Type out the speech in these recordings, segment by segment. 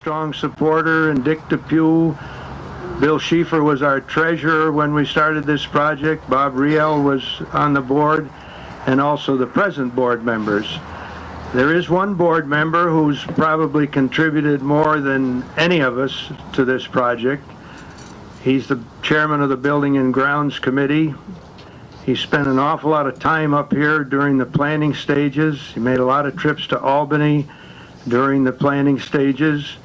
strong supporter, and Dick Depew. Bill Schieffer was our treasurer when we started this project. Bob Riel was on the board, and also the present board members. There is one board member who's probably contributed more than any of us to this project. He's the chairman of the Building and Grounds Committee. He spent an awful lot of time up here during the planning stages. He made a lot of trips to Albany during the planning stages.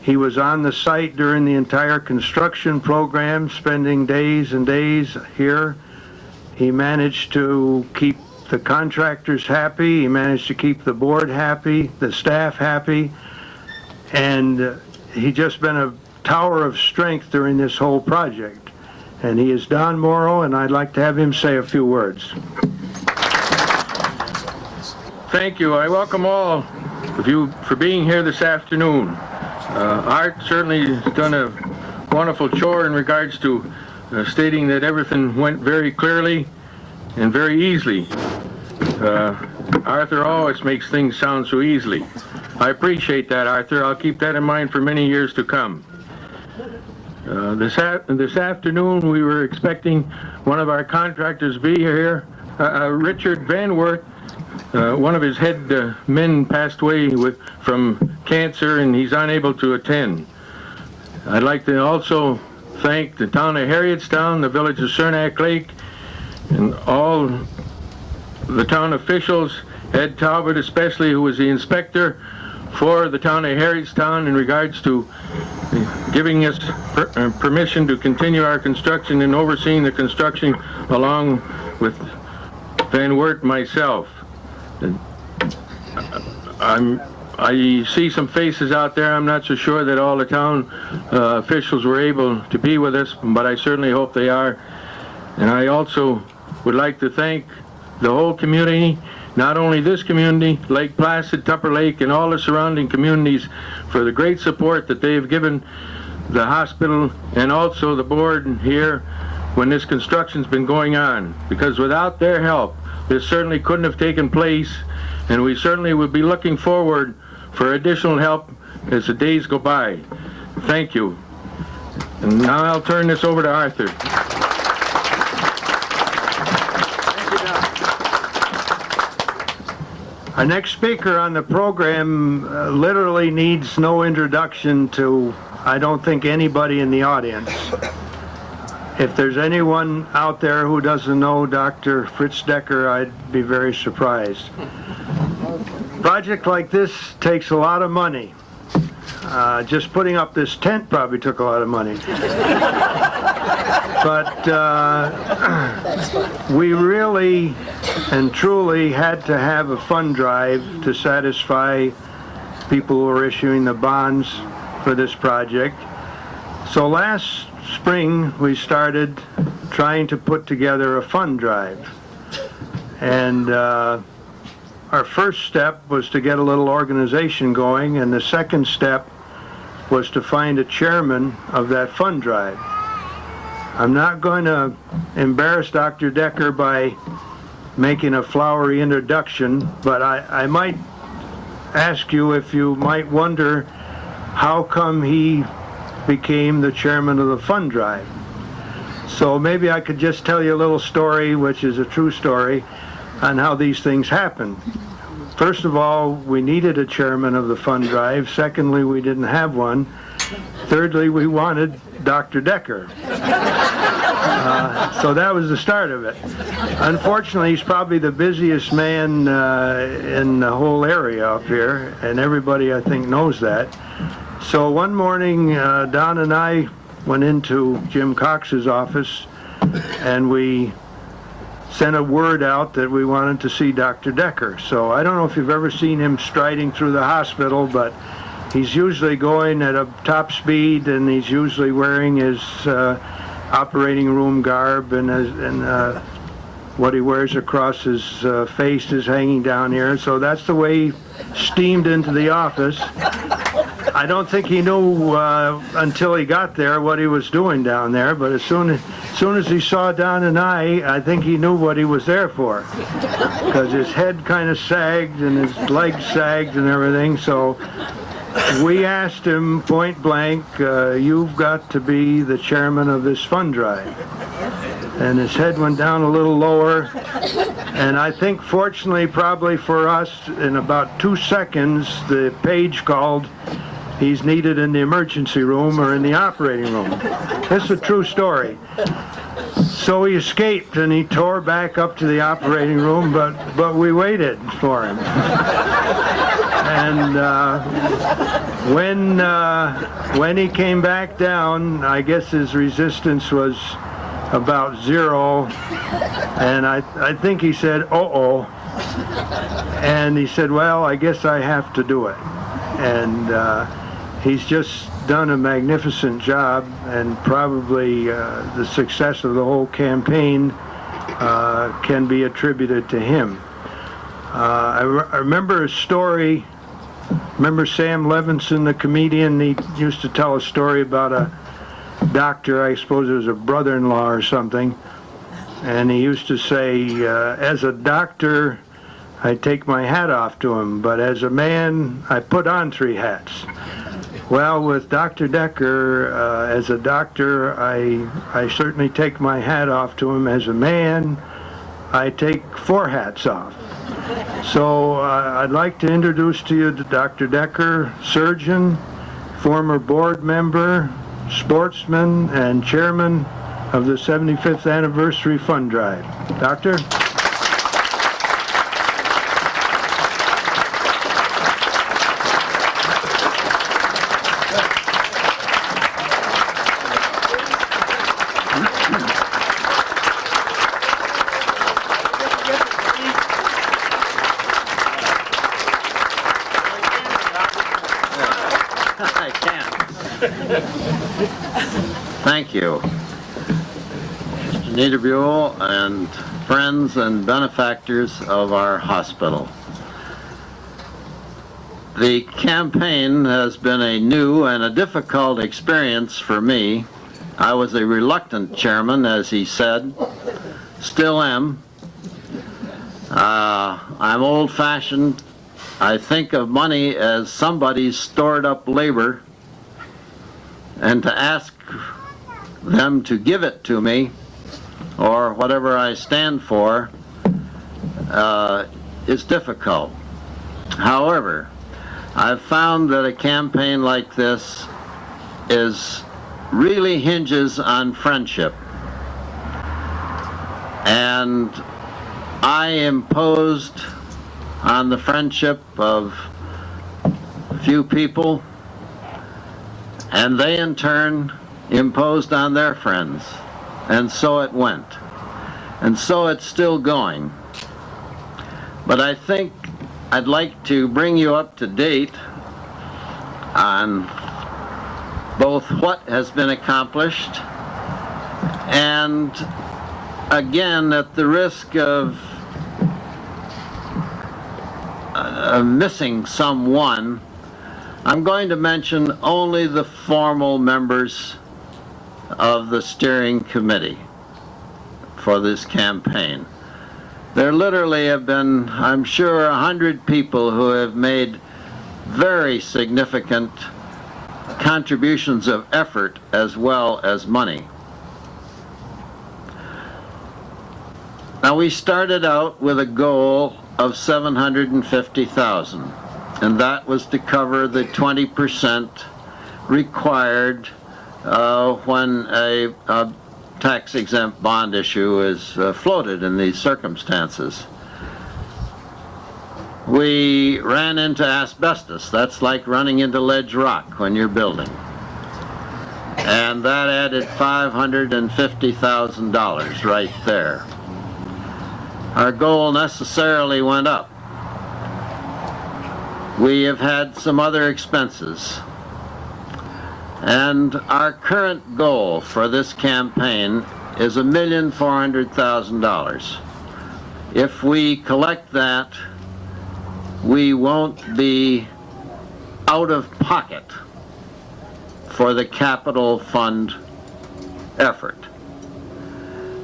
He was on the site during the entire construction program, spending days and days here. He managed to keep the contractors happy. He managed to keep the board happy, the staff happy, and he just been a tower of strength during this whole project. And he is Don Morrow, and I'd like to have him say a few words. Thank you. I welcome all of you for being here this afternoon. Art certainly has done a wonderful chore in regards to stating that everything went very clearly and very easily. Arthur always makes things sound so easily. I appreciate that, Arthur. I'll keep that in mind for many years to come. This afternoon we were expecting one of our contractors to be here, Richard Van Wert. One of his head men passed away from cancer, and he's unable to attend. I'd like to also thank the town of Harrietstown, the village of Saranac Lake, and all the town officials, Ed Talbot especially, who was the inspector for the town of Harrietstown in regards to giving us permission to continue our construction and overseeing the construction along with Van Wert and myself. I see some faces out there. I'm not so sure that all the town officials were able to be with us, but I certainly hope they are. And I also would like to thank the whole community, not only this community, Lake Placid, Tupper Lake, and all the surrounding communities, for the great support that they have given the hospital and also the board here when this construction's been going on. Because without their help, this certainly couldn't have taken place, and we certainly would be looking forward for additional help as the days go by. Thank you. And now I'll turn this over to Arthur. Thank you, Don. Our next speaker on the program literally needs no introduction to, I don't think, anybody in the audience. If there's anyone out there who doesn't know Dr. Fritz Decker, I'd be very surprised. A project like this takes a lot of money. Just putting up this tent probably took a lot of money. But we really and truly had to have a fund drive to satisfy people who were issuing the bonds for this project. So last spring we started trying to put together a fund drive, and our first step was to get a little organization going, and the second step was to find a chairman of that fund drive. I'm not going to embarrass Dr. Decker by making a flowery introduction, but I might ask you if you might wonder how come he became the chairman of the fund drive. So maybe I could just tell you a little story, which is a true story, on how these things happen. First of all, we needed a chairman of the fund drive. Secondly, we didn't have one. Thirdly, we wanted Dr. Decker. So that was the start of it. Unfortunately, he's probably the busiest man in the whole area up here, and everybody, I think, knows that. So one morning, Don and I went into Jim Cox's office, and we sent a word out that we wanted to see Dr. Decker. So I don't know if you've ever seen him striding through the hospital, but he's usually going at a top speed, and he's usually wearing his operating room garb, and what he wears across his face is hanging down here. So that's the way he steamed into the office. I don't think he knew until he got there what he was doing down there, but as soon as he saw Don and I think he knew what he was there for, because his head kind of sagged and his legs sagged and everything. So we asked him point blank, you've got to be the chairman of this fund drive. And his head went down a little lower, and I think fortunately probably for us, in about 2 seconds the page called, he's needed in the emergency room or in the operating room. This is a true story. So he escaped and he tore back up to the operating room, but we waited for him. And when he came back down, I guess his resistance was about 0, and I think he said, uh-oh, and he said, well, I guess I have to do it. And he's just done a magnificent job, and probably the success of the whole campaign can be attributed to him. I remember a story. Remember Sam Levinson, the comedian? He used to tell a story about a doctor, I suppose it was a brother-in-law or something, and he used to say, as a doctor, I take my hat off to him, but as a man, I put on 3 hats. Well, with Dr. Decker, as a doctor, I certainly take my hat off to him. As a man, I take 4 hats off. So I'd like to introduce to you Dr. Decker, surgeon, former board member, sportsman, and chairman of the 75th Anniversary Fund Drive. Doctor? Thank you, Mr. Niederbuell and friends and benefactors of our hospital. The campaign has been a new and a difficult experience for me. I was a reluctant chairman, as he said, still am. I'm old-fashioned. I think of money as somebody's stored up labor, and to ask them to give it to me, or whatever I stand for, is difficult. However, I've found that a campaign like this really hinges on friendship. And I imposed on the friendship of a few people, and they in turn imposed on their friends. And so it went. And so it's still going. But I think I'd like to bring you up to date on both what has been accomplished and, again, at the risk of missing someone, I'm going to mention only the formal members of the steering committee for this campaign. There literally have been, I'm sure, 100 people who have made very significant contributions of effort as well as money. Now, we started out with a goal of $750,000, and that was to cover the 20% required when a tax-exempt bond issue is floated in these circumstances. We ran into asbestos. That's like running into ledge rock when you're building. And that added $550,000 right there. Our goal necessarily went up. We have had some other expenses. And our current goal for this campaign is $1,400,000. If we collect that, we won't be out of pocket for the capital fund effort.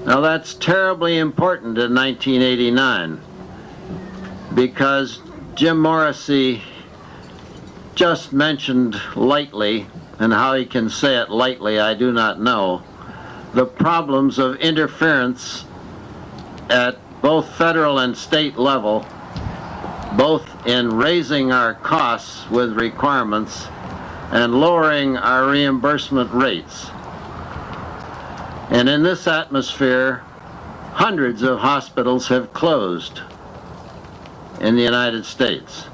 Now, that's terribly important in 1989 because Jim Morrissey just mentioned lightly, and how he can say it lightly I do not know, the problems of interference at both federal and state level, both in raising our costs with requirements and lowering our reimbursement rates. And in this atmosphere, hundreds of hospitals have closed in the United States.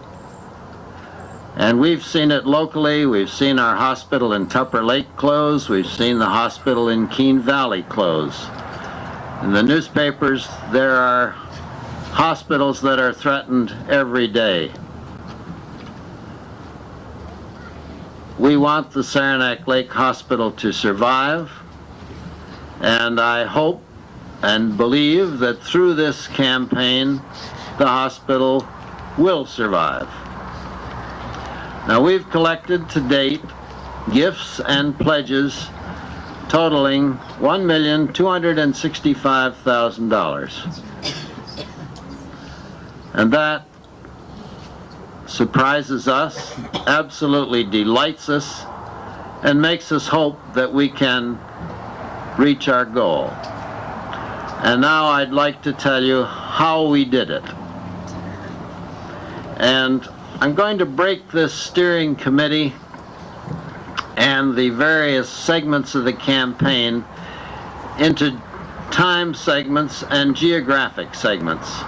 And we've seen it locally. We've seen our hospital in Tupper Lake close. We've seen the hospital in Keene Valley close. In the newspapers, there are hospitals that are threatened every day. We want the Saranac Lake Hospital to survive, and I hope and believe that through this campaign, the hospital will survive. Now, we've collected to date gifts and pledges totaling $1,265,000. And that surprises us, absolutely delights us, and makes us hope that we can reach our goal. And now I'd like to tell you how we did it. And I'm going to break this steering committee and the various segments of the campaign into time segments and geographic segments.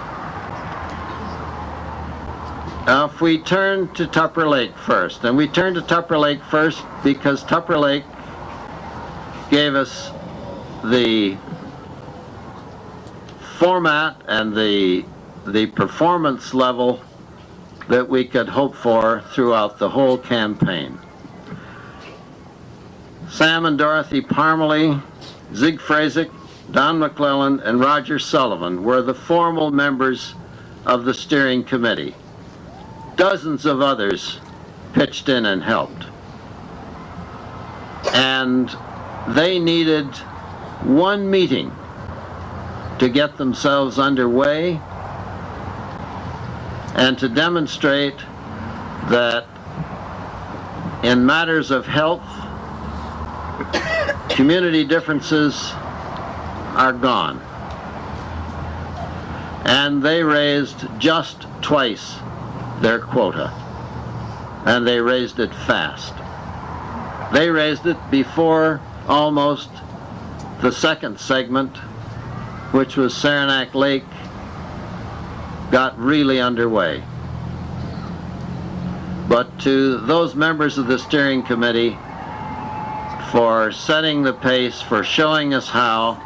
Now, if we turn to Tupper Lake first, and we turn to Tupper Lake first because Tupper Lake gave us the format and the performance level that we could hope for throughout the whole campaign. Sam and Dorothy Parmalee, Zig Frazic, Don McClellan, and Roger Sullivan were the formal members of the steering committee. Dozens of others pitched in and helped. And they needed one meeting to get themselves underway and to demonstrate that in matters of health, community differences are gone. And they raised just twice their quota, and they raised it fast. They raised it before almost the second segment, which was Saranac Lake, got really underway. But to those members of the steering committee for setting the pace, for showing us how,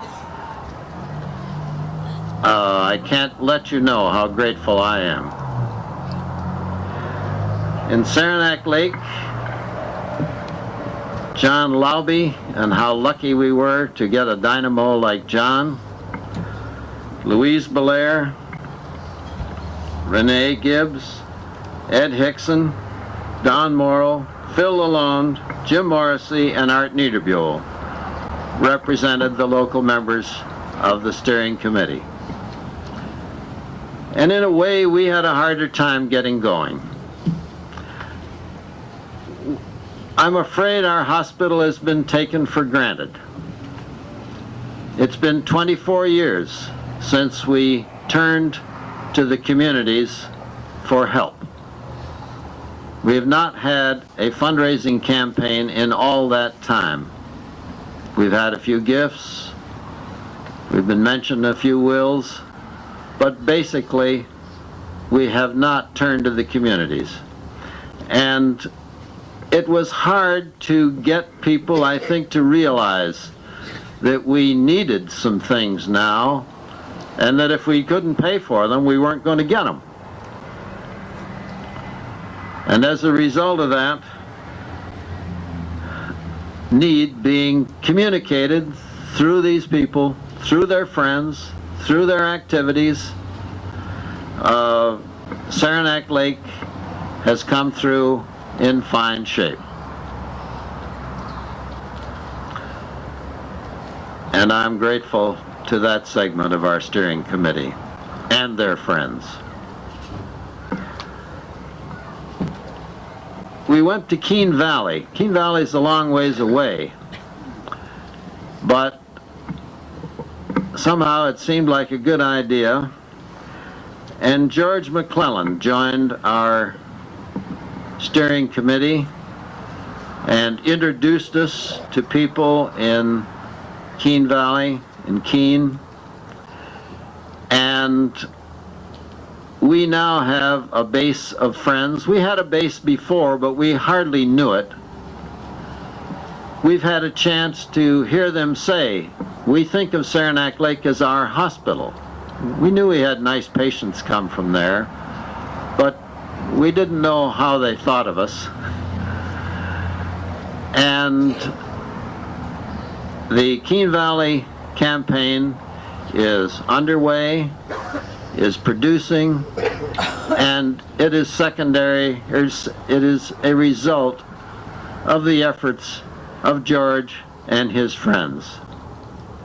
I can't let you know how grateful I am. In Saranac Lake, John Lauby, and how lucky we were to get a dynamo like John, Louise Belair, Renee Gibbs, Ed Hickson, Don Morrow, Phil Lalonde, Jim Morrissey, and Art Niederbuell represented the local members of the steering committee. And in a way, we had a harder time getting going. I'm afraid our hospital has been taken for granted. It's been 24 years since we turned to the communities for help. We have not had a fundraising campaign in all that time. We've had a few gifts, we've been mentioned a few wills, but basically we have not turned to the communities. And it was hard to get people, I think, to realize that we needed some things now, and that if we couldn't pay for them, we weren't going to get them. And as a result of that need being communicated through these people, through their friends, through their activities, Saranac Lake has come through in fine shape. And I'm grateful to that segment of our steering committee and their friends. we went to Keene Valley. Keene Valley is a long ways away, but somehow it seemed like a good idea, and George McClellan joined our steering committee and introduced us to people in Keene Valley, in Keene, and we now have a base of friends. We had a base before, but we hardly knew it. We've had a chance to hear them say, we think of Saranac Lake as our hospital. We knew we had nice patients come from there, but we didn't know how they thought of us. And the Keene Valley campaign is underway, is producing, and it is secondary, it is a result of the efforts of George and his friends.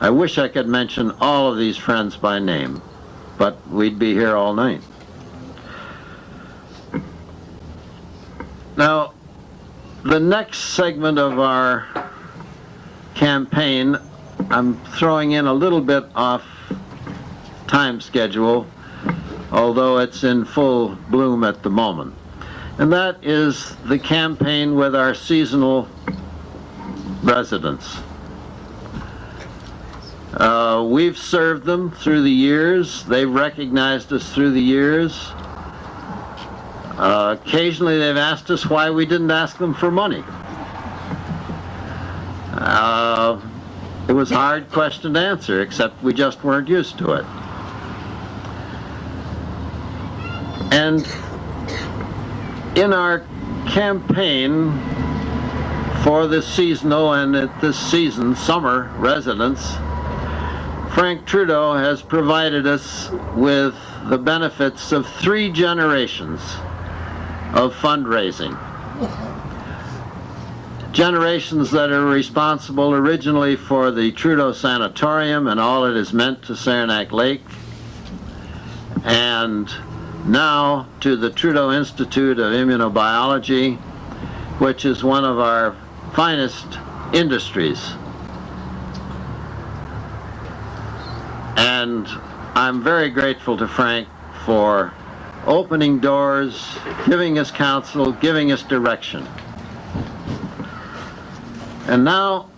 I wish I could mention all of these friends by name, but we'd be here all night. Now, the next segment of our campaign, I'm throwing in a little bit off time schedule, although it's in full bloom at the moment. And that is the campaign with our seasonal residents. We've served them through the years. They've recognized us through the years. Occasionally they've asked us why we didn't ask them for money. It was a hard question to answer, except we just weren't used to it. And in our campaign for this seasonal and this season summer residents, Frank Trudeau has provided us with the benefits of 3 generations of fundraising. Generations that are responsible originally for the Trudeau Sanatorium and all it has meant to Saranac Lake, and now to the Trudeau Institute of Immunobiology, which is one of our finest industries. And I'm very grateful to Frank for opening doors, giving us counsel, giving us direction. And now,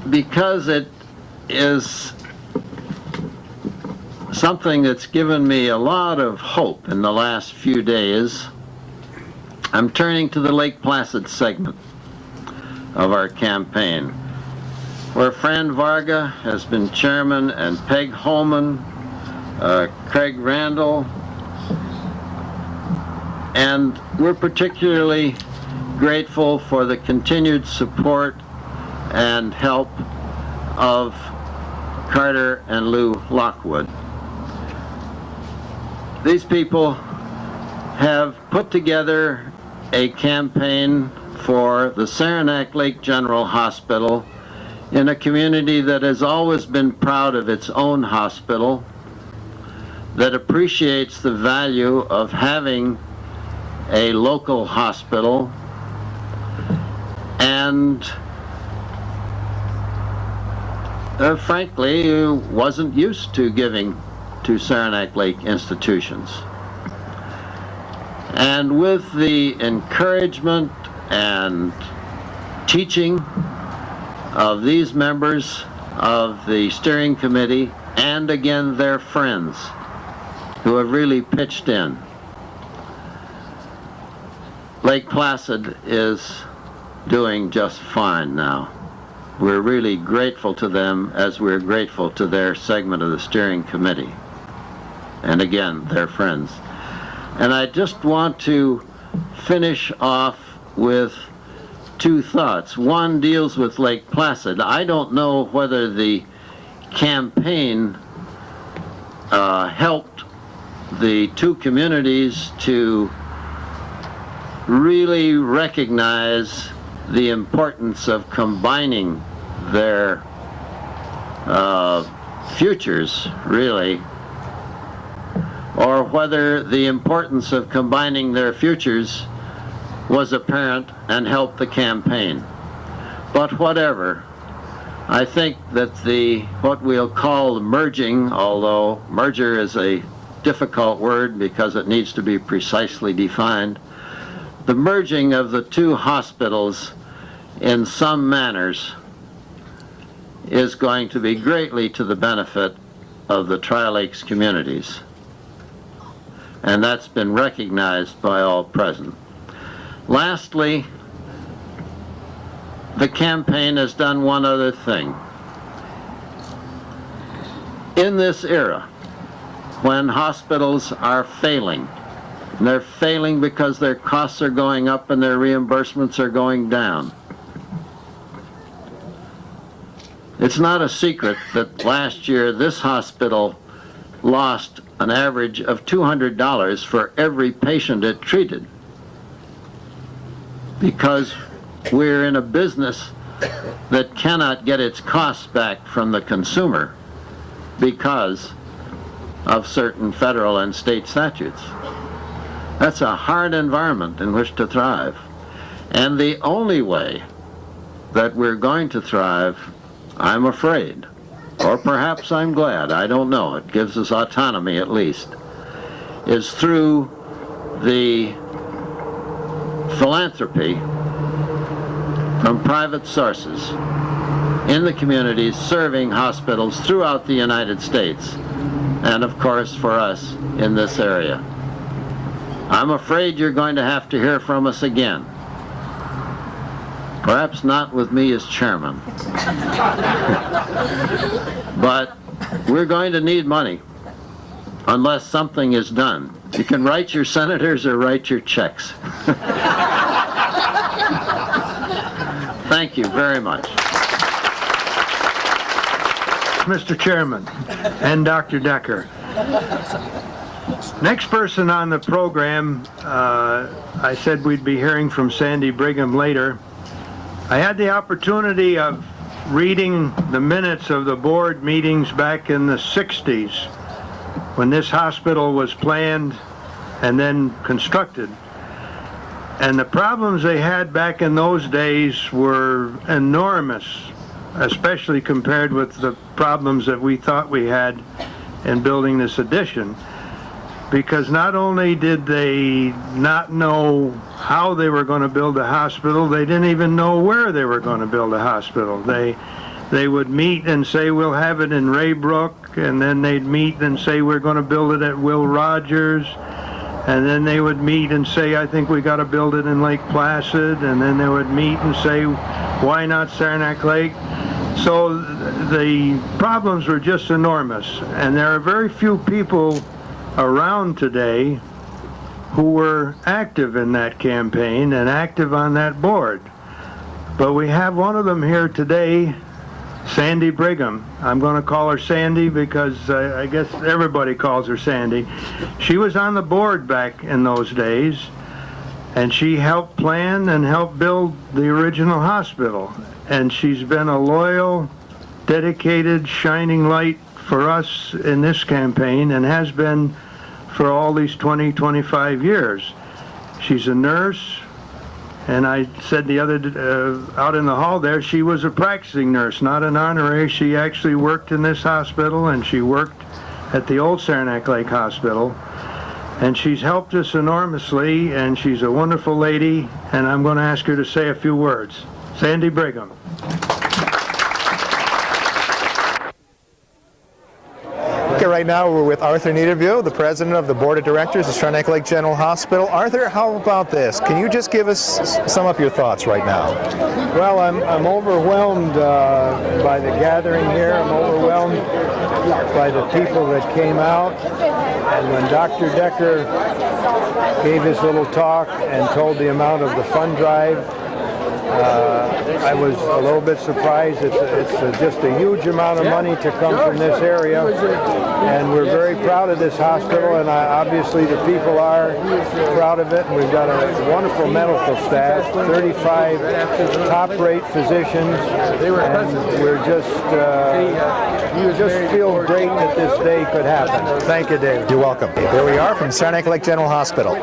because it is something that's given me a lot of hope in the last few days, I'm turning to the Lake Placid segment of our campaign, where Fran Varga has been chairman, and Peg Holman, Craig Randall, and we're particularly grateful for the continued support and help of Carter and Lou Lockwood. These people have put together a campaign for the Saranac Lake General Hospital in a community that has always been proud of its own hospital, that appreciates the value of having a local hospital, and frankly wasn't used to giving to Saranac Lake institutions. And with the encouragement and teaching of these members of the steering committee, and again their friends who have really pitched in, Lake Placid is doing just fine now. We're really grateful to them, as we're grateful to their segment of the steering committee, and again their friends. And I just want to finish off with 2 thoughts. One deals with Lake Placid. I don't know whether the campaign helped the 2 communities to really recognize the importance of combining their futures, really, or whether the importance of combining their futures was apparent and helped the campaign. But whatever, I think that what we'll call the merging, although merger is a difficult word because it needs to be precisely defined, the merging of the two hospitals in some manners is going to be greatly to the benefit of the Tri-Lakes communities. And that's been recognized by all present. Lastly, the campaign has done one other thing. In this era, when hospitals are failing, and they're failing because their costs are going up and their reimbursements are going down, it's not a secret that last year this hospital lost an average of $200 for every patient it treated, because we're in a business that cannot get its costs back from the consumer because of certain federal and state statutes. That's a hard environment in which to thrive. And the only way that we're going to thrive, I'm afraid, or perhaps I'm glad, I don't know, it gives us autonomy at least, is through the philanthropy from private sources in the communities serving hospitals throughout the United States, and of course for us in this area. I'm afraid you're going to have to hear from us again. Perhaps not with me as chairman. But we're going to need money unless something is done. You can write your senators or write your checks. Thank you very much. Mr. Chairman and Dr. Decker. Next person on the program, I said we'd be hearing from Sandy Brigham later. I had the opportunity of reading the minutes of the board meetings back in the 60s when this hospital was planned and then constructed. And the problems they had back in those days were enormous, especially compared with the problems that we thought we had in building this addition. Because not only did they not know how they were going to build a hospital, they didn't even know where they were going to build a hospital. They would meet and say, we'll have it in Raybrook, and then they'd meet and say, we're going to build it at Will Rogers, and then they would meet and say, I think we got to build it in Lake Placid, and then they would meet and say, why not Saranac Lake? So the problems were just enormous, and there are very few people around today who were active in that campaign and active on that board. But we have one of them here today, Sandy Brigham. I'm going to call her Sandy because I guess everybody calls her Sandy. She was on the board back in those days, and she helped plan and help build the original hospital. And she's been a loyal, dedicated, shining light for us in this campaign, and has been for all these 25 years. She's a nurse, and I said the other out in the hall there, she was a practicing nurse, not an honorary. She actually worked in this hospital, and she worked at the old Saranac Lake Hospital, and she's helped us enormously, and she's a wonderful lady, and I'm going to ask her to say a few words. Sandy Brigham. Okay, right now we're with Arthur Niederville, the president of the board of directors of Saranac Lake General Hospital. Arthur, how about this? Can you just give us sum up your thoughts right now? Well, I'm overwhelmed by the gathering here. I'm overwhelmed by the people that came out. And when Dr. Decker gave his little talk and told the amount of the fund drive, I was a little bit surprised. It's just a huge amount of money to come from this area, and we're very proud of this hospital, and obviously the people are proud of it. And we've got a wonderful medical staff, 35 top-rate physicians, and we're just feel great that this day could happen. Thank you, Dave. You're welcome. Here we are from Saranac Lake General Hospital.